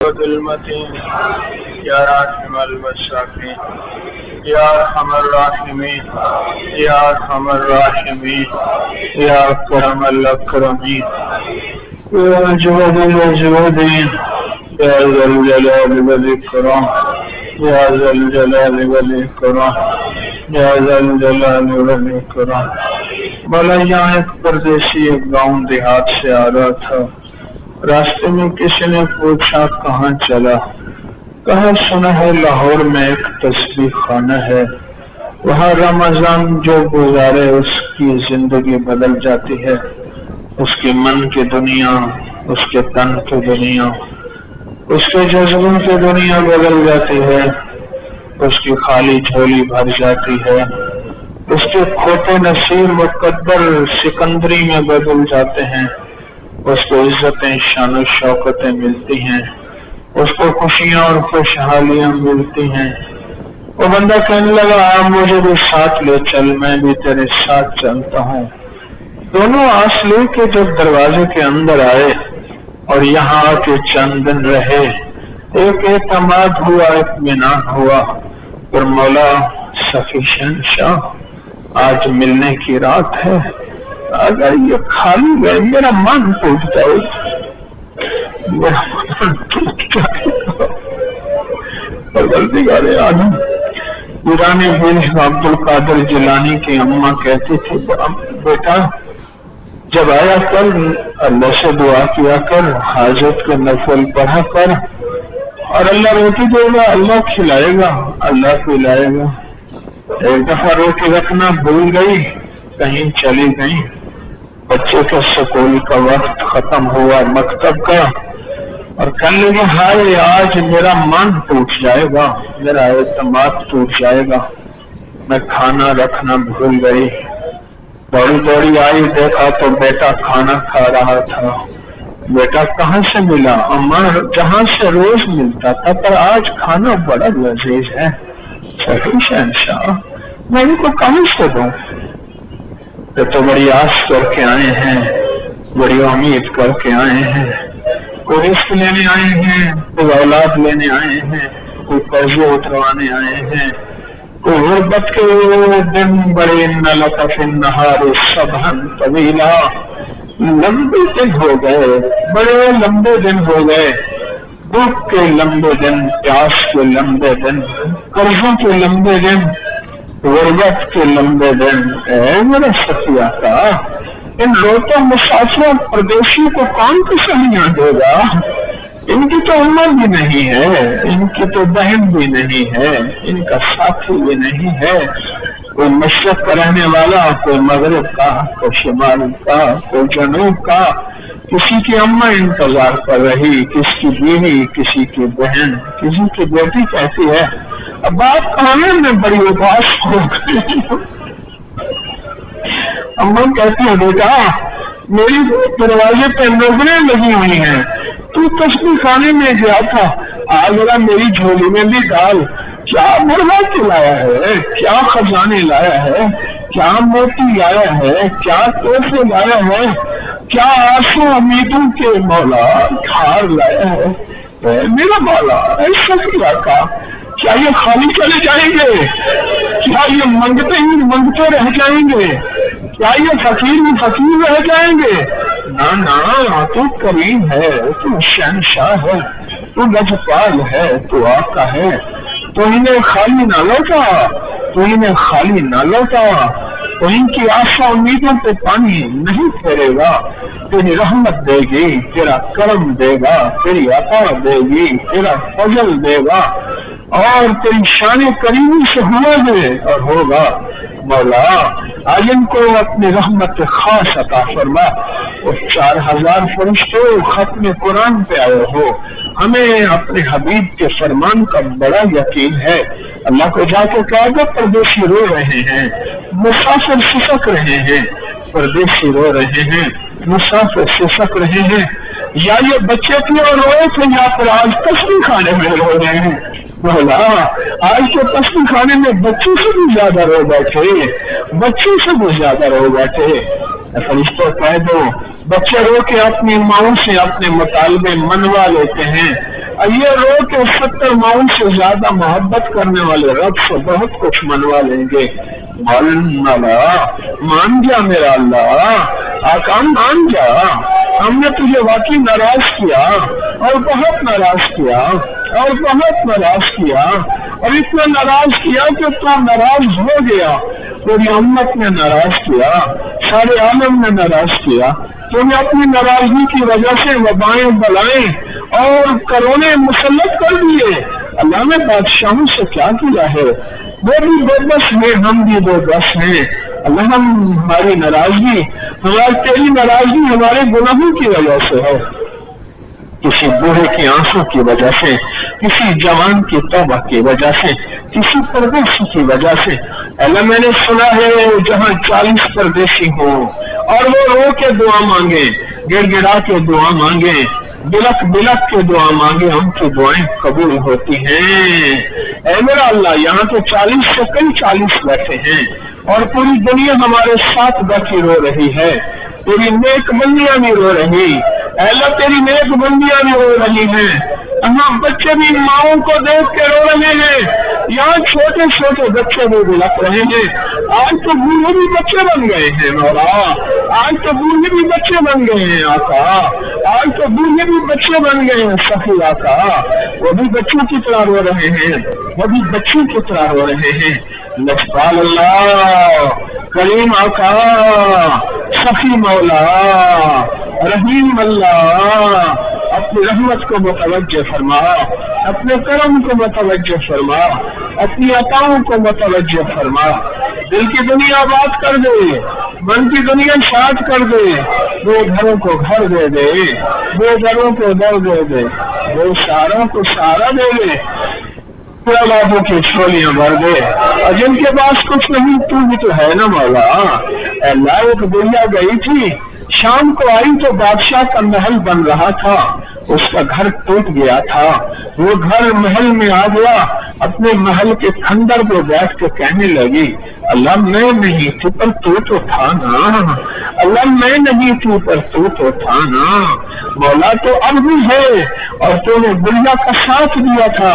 المتين يا راحم المساكين يا ارحم الراحمين يا ارحم الراحمين يا اكرم الاكرمين يا اجود الاجودين يا ذا الجلال والاكرام يا ذا الجلال والاكرام يا ذا الجلال والاکرام۔ مولا یہاں ایک پردیسی ایک گاؤں دیہات سے آ رہا تھا، راستے میں کسی نے پوچھا کہاں چلا؟ کہا سنا ہے لاہور میں ایک تسبیح خانہ ہے، وہاں رمضان جو گزارے اس کی زندگی بدل جاتی ہے، اس کے من کی دنیا، اس کے تن کی دنیا، اس کے جذبوں کی دنیا بدل جاتی ہے، اس کی خالی جھولی بھر جاتی ہے، اس کے کھوٹے نصیر مقدر سکندری میں بدل جاتے ہیں، اس کو عزتیں شان و شوکتیں ملتی ہیں، اس کو خوشیاں اور خوشحالیاں ملتی ہیں۔ وہ بندہ کہنے لگا آپ مجھے بھی ساتھ لے چل، میں بھی تیرے ساتھ چلتا ہوں۔ دونوں آس لے کے جب دروازے کے اندر آئے اور یہاں آ کے چند دن رہے، ایک اعتماد ہوا، اطمینان ہوا، اور مولا سخی شہنشاہ آج ملنے کی رات ہے، اگر یہ خالی گئے میرا من ٹوٹ جائے، میرا من ٹوٹ جائے۔ پروردگار عالم پیران بن عبد القادر جیلانی کی اماں کہتی تھی بیٹا جب آیا کر اللہ سے دعا کیا کر، حاجت کے نفل پڑھا کر، اور اللہ روٹی دے گا، اللہ کھلائے گا، اللہ پلائے گا۔ ایک دفعہ روٹی رکھنا بھول گئی، کہیں چلی گئی، بچے کے سکول کا وقت ختم ہوا، مکتب کا، اور کہنے لگے ہائے آج میرا من ٹوٹ جائے گا، میرا اعتماد ٹوٹ جائے گا، میں کھانا رکھنا بھول گئی۔ دوڑی دوڑی آئی، دیکھا تو بیٹا کھانا کھا رہا تھا۔ بیٹا کہاں سے ملا؟ اماں جہاں سے روز ملتا تھا، پر آج کھانا بڑا لذیذ ہے۔ سخی شہنشاہ میں ان کو کہاں سے دوں؟ یہ تو بڑی آس کر کے آئے ہیں، بڑی امید کر کے آئے ہیں، کوئی رزق لینے آئے ہیں، کوئی اولاد لینے آئے ہیں، کوئی قرضے اتروانے آئے ہیں، کوئی غربت کے دن بڑے نلک فی النہار صبحا طویلا، لمبے دن ہو گئے، بڑے لمبے دن ہو گئے، بھوک کے لمبے دن، پیاس کے لمبے دن، قرضوں کے لمبے دن، غربت کے لمبے دن۔ اے میرا سخی آقا ان روتا مسافروں پردیشیوں کو کون تسلیاں دے گا؟ ان کی تو عمر بھی نہیں ہے، ان کی تو بہن بھی نہیں ہے، ان کا ساتھی بھی نہیں ہے، کوئی مشرق کا رہنے والا، کوئی مغرب کا، کوئی شمال کا، کوئی جنوب کا، کسی کی اماں انتظار کر رہی، کسی کی بیوی، کسی کی بہن، کسی کی بیٹی کہتی ہے اب بات آنے میں بڑی اداس ہو گئی۔ اماں کہتی ہے بیٹا میری دروازے پہ نظریں لگی ہوئی ہیں، تو تسبیح خانے میں گیا تھا، آ ذرا میری جھولی میں بھی ڈال، کیا مرغا لایا ہے، کیا خزانے لایا ہے، کیا موتی لایا ہے، کیا تحفے لایا ہے، کیا آسو امیدوں کے مولا ہار لایا ہے۔ میرا مولا ایسا کیا کا کیا یہ خالی چلے جائیں گے؟ کیا یہ منگتے ہی منگتے رہ جائیں گے؟ کیا یہ فقیر ہی فقیر رہ جائیں گے؟ نہ نہ، تو کریم ہے، تو شہنشاہ ہے، تو لجپال ہے، تو آقا ہے، تو انہیں خالی نہ لوٹا، تو انہیں خالی نہ لوٹا، تو ان کی آشا امیدوں پہ پانی نہیں پھیرے گا، تیری رحمت دے گی، تیرا کرم دے گا، تیری عطا دے گی، تیرا فضل دے گا، اور تیری شان کریمی سے ہوا ہے اور ہوگا۔ مولا آج ان کو اپنی رحمت خاص عطا فرما، اور 4000 فرشتے ختم قرآن پہ آئے ہو، ہمیں اپنے حبیب کے فرمان کا بڑا یقین ہے۔ اللہ کو جا کے کہا گا پردیسی رو رہے ہیں، مسافر سسک رہے ہیں، پردیسی رو رہے ہیں، مسافر سسک رہے ہیں، یا یہ بچے کی اور روئے تھے یا پھر آج تسبیح خانے میں رو رہے ہیں۔ مولا آج کے تسبیح خانے میں بچے سے بھی زیادہ رو بیٹھے، بچے سے بھی زیادہ رو بیٹھے۔ فرشتوں کہہ دو بچے رو کے اپنی ماؤں سے اپنے مطالبے منوا لیتے ہیں، یہ رو کے 70 माओं से ज्यादा मोहब्बत करने वाले रब से बहुत कुछ मनवा लेंगे। मौला मान जा मेरा अल्लाह, आका मान जा, हमने तुझे वाकई नाराज किया और बहुत नाराज किया और बहुत नाराज किया और इतना नाराज किया कि तू नाराज हो गया, पूरी उम्मत ने नाराज किया, सारे आलम ने नाराज किया। तूने अपनी नाराजगी की वजह से वबाएं बलाएं और करोने मुसल्लत कर दिए। अल्लाह ने बादशाहों से क्या किया है, वो भी बेबस है, हम भी बेबस हैं। अल्लाह हमारी नाराजगी, हमारी तेरी नाराजगी हमारे गुनाहों की वजह से है, किसी बूढ़े की आंसू की वजह से, किसी जवान की तौबा की वजह से, किसी परदेशी की वजह से। अल्लाह मैंने सुना है जहाँ 40 परदेशी हो और वो रो के दुआ मांगे, गिड़गिड़ा के दुआ मांगे, बिलक बिलक के दुआ मांगे, उनकी दुआएं कबूल होती हैं। ऐ मेरा अल्लाह, यहाँ तो 40 से कई 40 बैठे हैं और पूरी दुनिया हमारे साथ बैठी रो रही है। तेरी नेक बंदियां भी रो रही, अल्लाह तेरी नेक बंदियां भी रो रही हैं। यहाँ बच्चे भी माओं को देख के रो रहे हैं, यहाँ छोटे छोटे बच्चे भी बिलक रहे हैं। आज तो बूढ़े भी बच्चे बन गए हैं मौला, आज तो बूढ़े भी बच्चे बन गए हैं आका, आज तो बूढ़े भी बच्चे बन गए हैं सखी आका। वो भी बच्चों की तरह रो रहे हैं, वो भी बच्चों की तरह रो रहे हैं। लजपाल अल्लाह, करीम आका, सखी मौला, रहीम अल्लाह, अपनी रहमत को मुतवज्जह फरमा, अपने करम को मुतवज्जह फरमा, अपनी अताओं को मुतवज्जह फरमा। दिल की दुनिया आबाद कर दे, मन की दुनिया शाद कर दे, दो घरों को घर दे दे, दो घरों को दर दे दे, दो सारों को सारा दे दे, बाबू की छोलियां भर दे। और जिनके पास कुछ नहीं, तू भी तो है ना मौला। अल्लाह एक दुनिया गई थी, शाम को आई तो बादशाह का महल बन रहा था, उसका घर टूट गया था। वो घर महल में आ गया, अपने महल के खंडर पे बैठ के कहने लगी, अल्लाह मैं नहीं थी पर तू तो था ना, अल्लाह मैं नहीं थी पर तू तो था ना। मौला तो अब भी है, और तूने बुढ़िया का साथ दिया था,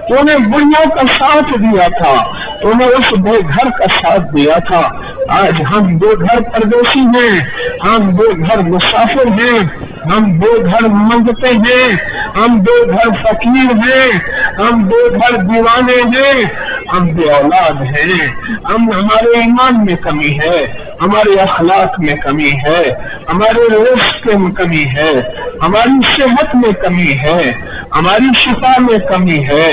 तूने बुढ़िया का साथ दिया था, तूने उस बेघर का साथ दिया था। आज हम बेघर परदेशी हैं, हम बेघर मुसाफिर हैं, हम बेघर मंगते हैं, हम बेघर फकीर हैं, हम बेघर दीवाने हैं, हम बे औलाद हैं। हम हमारे ईमान में कमी है, हमारे अखलाक में कमी है, हमारे रिज़्क़ में कमी है, हमारी सेहत में कमी है, हमारी शिफा में कमी है,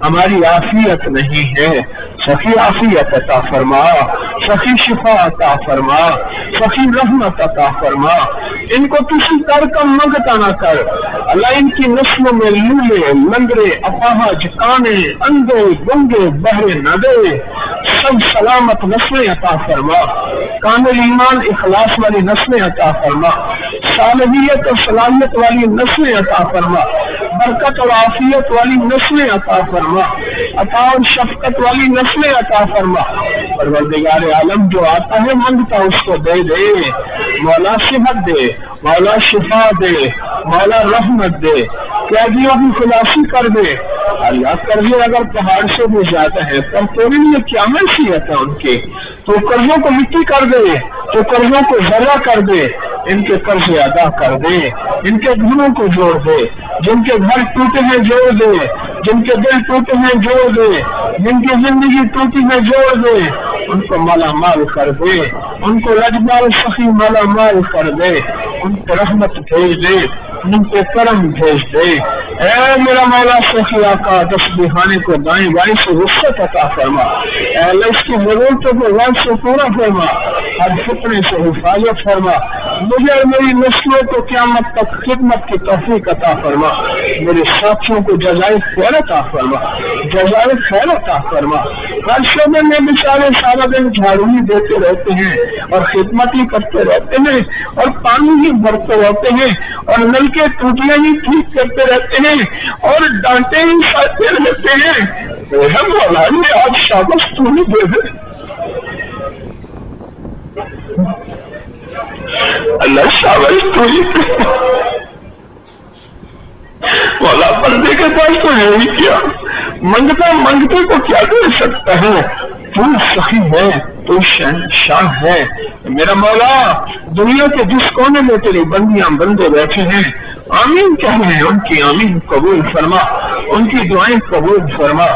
हमारी आफियत नहीं है। सखी आफियत अता फरमा, सखी शिफा अता फरमा, सखी रहमत अता फरमा। इनको किसी दर का मंगता ना कर अल्लाह, इनकी नस्लों में लूले, लंगड़े, अपाहज, काने, अंधे, गूंगे, बहरे न दे, सब सलामत नस्लें अता फरमा। कामिल ईमान इखलास वाली नस्लें अता फरमा, सालहियत और सलाहियत वाली नस्लें अता फरमा, बरकत और आफियत वाली नस्लें अता फरमा, अता और शफकत वाली नस्लें अता फरमा। परवरदिगार आलम जो आता है मांगता उसको दे दे, मौला सेहत दे, मौला शिफा दे, मौला रहमत दे, कैदियों की खुलासी कर दे। अल्लाह कर्जे अगर पहाड़ से भी ज्यादा है पर तेरे लिए क्या हैसियत है उनकी, तो कर्जों को मिट्टी कर दे, तो कर्जों को जरा कर दे, इनके कर्जे अदा कर दे, इनके घरों को जोड़ दे, जिनके घर टूटे हैं जोड़ दे, जिनके दिल टूटे हैं जोड़ दे, जिनकी जिंदगी टूटी है जोड़ दे, उनको माला माल कर दे, उनको लजबाल सखी माला माल कर दे, उनको रहमत भेज दे, उनको करम भेज दे। ऐ मेरा मौला सखी आका, तस्बीहाने को दाएं बाएं से वुसअत अता फरमा, अल्लाह इसकी जरूरतों को वक्त से पूरा फरमा, हर फितने से हिफाजत फरमा, मुझे और मेरी नस्लों को क़यामत तक खिदमत की तौफीक अता फरमा, मेरे साथियों को जज़ाए खैर अता फरमा, जज़ाए खैर अता फरमा। हर शोबे में बेचारे सारा दिन झाड़ू ही देते रहते हैं और खिदमत ही करते रहते हैं और पानी ही भरते रहते हैं और नल के टूटियां ही ठीक करते रहते हैं और डांटे ही साधते रहते हैं। हम मौलाना आज शाबाश तू ही दे दे, अल्लाह शाबाश तू ही मौला, पर्दे के पास तो है ही क्या, मंगता मंगते को क्या दे सकता है, तू सखी है, तू शहंशाह है। मेरा मौला, दुनिया के जिस कोने में तेरी बंदियां बंदे बैठे हैं, आमीन कह रहे हैं, उनकी आमीन कबूल फरमा, उनकी दुआएं कबूल फरमा।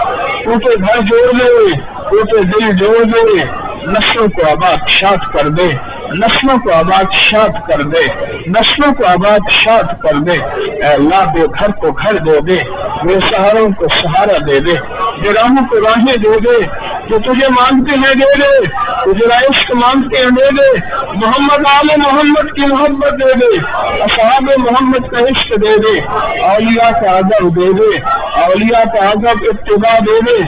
टूटे घर जोड़ दे, टूटे दिल जोड़ दे, नस्लों को आबाद शाद कर दे, नस्लों को आबाद शाद कर दे, नस्लों को आबाद शाद कर दे। अल्लाह बेघर को घर दे दे, बेसहारों को सहारा दे दे, बेराहों को राहें दे दे, जो तुझे मांगते हैं दे दे, तुझे इश्क मांगते हैं दे दे, मोहम्मद आले मोहम्मद की मोहब्बत दे दे, असहाब मोहम्मद का इश्क दे दे, औलिया का अदब दे दे, औलिया का अदब इत्तिबा दे दे।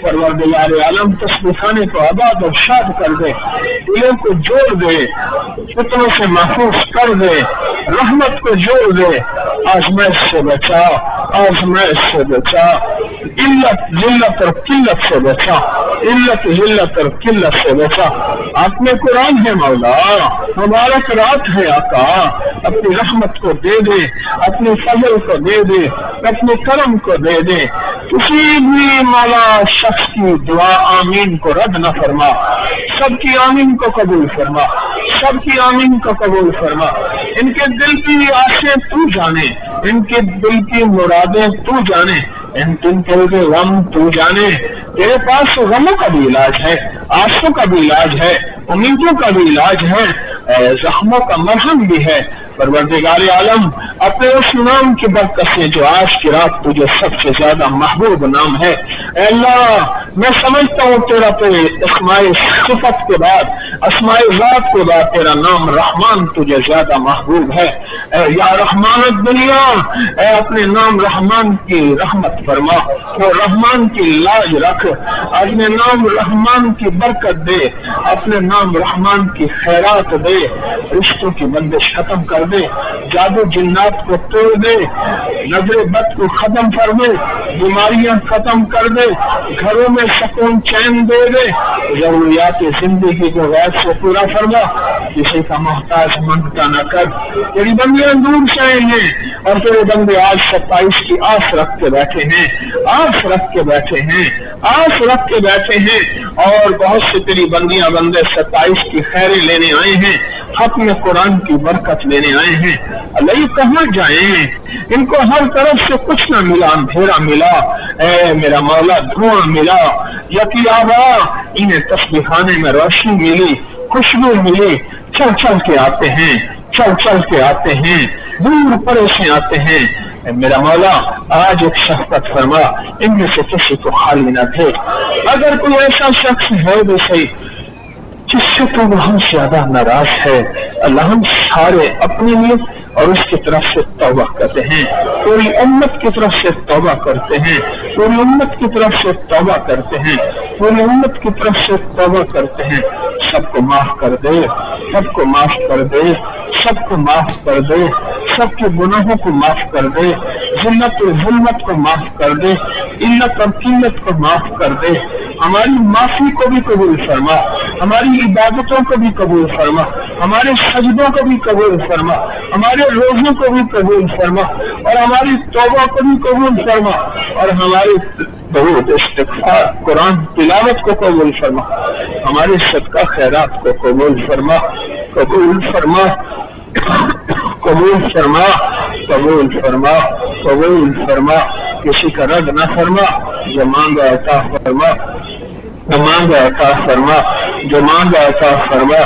परवरदिगार आलम तस्बीहाने को आबाद और शाद कर दे, दिलों को जोड़ दे, फितनों से महफूज कर दे, रहमत को जोड़ दे, आजमाइश से बचा, आजमाइश से बचा, इल्लत जिल्लत और किल्लत से बचा, इल्लत जिल्लत और किल्लत से बचा। आपने कुरान है मौला, मुबारक रात है आका, अपनी रहमत को दे दे, अपने फजल को दे दे, अपने करम को दे दे। किसी भी मौला शख्स की दुआ आमीन को रद्द न फरमा, सबकी आमीन को कबूल फरमा, सबकी आमीन को कबूल फरमा। इनके दिल की आशें तू जाने, इनके दिल की मुरादें तू जाने, इनके दिल के गम तू जाने। तेरे पास गमों का भी इलाज है, आंसू का भी इलाज है, उम्मीदों का भी इलाज है, जख्मों का मरहम भी है। परवरदिगार आलम, अपने उस नाम की बरकत से जो आज की रात तुझे सबसे ज्यादा महबूब नाम है, अल्लाह मैं समझता हूँ तेरा तो अस्माए सिफत के बाद, अस्माए ज़ात के बाद तेरा नाम रहमान तुझे ज्यादा महबूब है। या रहमान दुनिया, अपने नाम रहमान की रहमत फरमा, वो रहमान की लाज रख, अपने नाम रहमान की बरकत दे, अपने नाम रहमान की खैरात दे, रिश्तों की बंदिश खत्म कर दे, जादू जिन्नात को तोड़ दे, नजर बद को खत्म कर दे, बीमारियां खत्म कर दे, घरों में सुकून चैन दे दे, जरूरियात जिंदगी को गैर से पूरा फरमा, किसी का मोहताज मंगता न कर। तेरी बंदियां दूर से आई हैं और तेरे बंदे आज 27 की आस रख के बैठे हैं, आस रख के बैठे हैं, आस रख के बैठे हैं। और बहुत से तेरी बंदियां बंदे 27 की खैरें लेने आए हैं, खत्म कुरान की बरकत लेने आए हैं। अल्लाह ये कहाँ जाए, इनको हर तरफ से कुछ न मिला, अंधेरा मिला, मेरा मौला धुआं मिला, यकी आबा इन्हें तस्बीहाने में रोशनी मिली, खुशबू मिली। चल चल के आते हैं, चल चल के आते हैं, दूर परे से आते हैं। मेरा मौला आज एक शफकत फरमा, इनमें से किसी को खाली न भेज। अगर कोई ऐसा शख्स है भी सही जिससे तो बहुत ज्यादा नाराज है, अल्लाह हम सारे अपने लिए और उसकी तरफ से तौबा करते हैं, पूरी उम्मत की तरफ से तौबा करते हैं, पूरी उम्मत की तरफ से तौबा करते हैं, पूरी उम्मत की तरफ से तौबा करते हैं। सबको माफ कर दे, सबको माफ कर दे, सबको माफ कर दे, सबके गुनाहों को माफ कर दे, जिल्लत और जुल्मत को माफ कर दे, इल्लत और किल्लत को माफ कर दे। हमारी माफी को भी कबूल फरमा, हमारी इबादतों को भी कबूल फरमा, हमारे सजदों को भी कबूल फरमा, हमारे रोज़ों को भी कबूल फरमा, और हमारी तौबा को भी कबूल फरमा, और हमारी दरूद इस्तिग़फ़ार कुरान तिलावत को कबूल फरमा, हमारे सदका खैरात को कबूल फरमा, कबूल फरमा, कबूल फरमा, कबूल फरमा, कबूल फरमा। किसी का रद्द न फरमा, जो मांगा अता फरमा, जो मांगा अता फरमा, जो मांगा अता फरमा,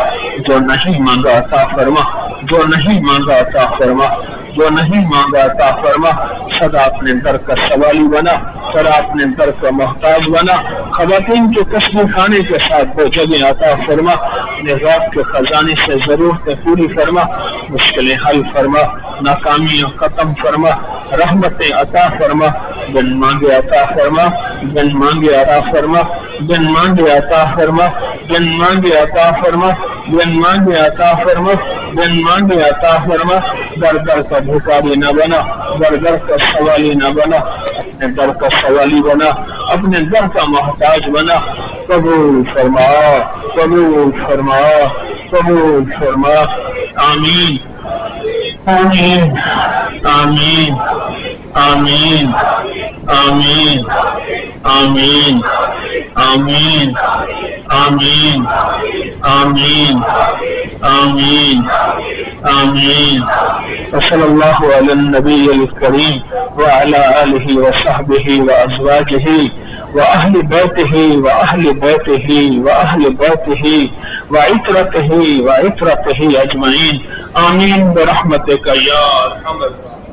जो नहीं मांगा अता फरमा, जो नहीं मांगा अता फरमा, जो नहीं मांगा अता फरमा। सदा अपने दर का सवाली बना, सदा अपने दर का मोहताज बना। खवातीन के कस्बे खाने के साथ वो जगह अता फरमा, निज़ात के खजाने से जरूरतें पूरी फरमा, मुश्किलें हल फरमा, नाकामियां खत्म फरमा, रहमतें अता फरमा, बिन मांगे अता फरमा, बिन मांगे अता फरमा, बिन मांगे अता फरमा, बिन मांगे अता फरमा, बिन मांगे अता फरमा, बिन मांगे अता फरमा। दर दर का भिखारी न बना, दर दर का सवाली न बना, अपने दर का सवाली बना, अपने दर का मोहताज बना। कबूल फरमा, कबूल फरमा, कबूल फरमा। आमीन, आमीन, आमीन, आमीन। آمین آمین آمین آمین آمین آمین آمین وصلی اللہ علی النبی الکریم وعلی آلہ وصحبہ وازواجہ وأهل بيته وأهل بيته وأهل بيته وعترته أجمعين آمين برحمتك يا أرحم الراحمين.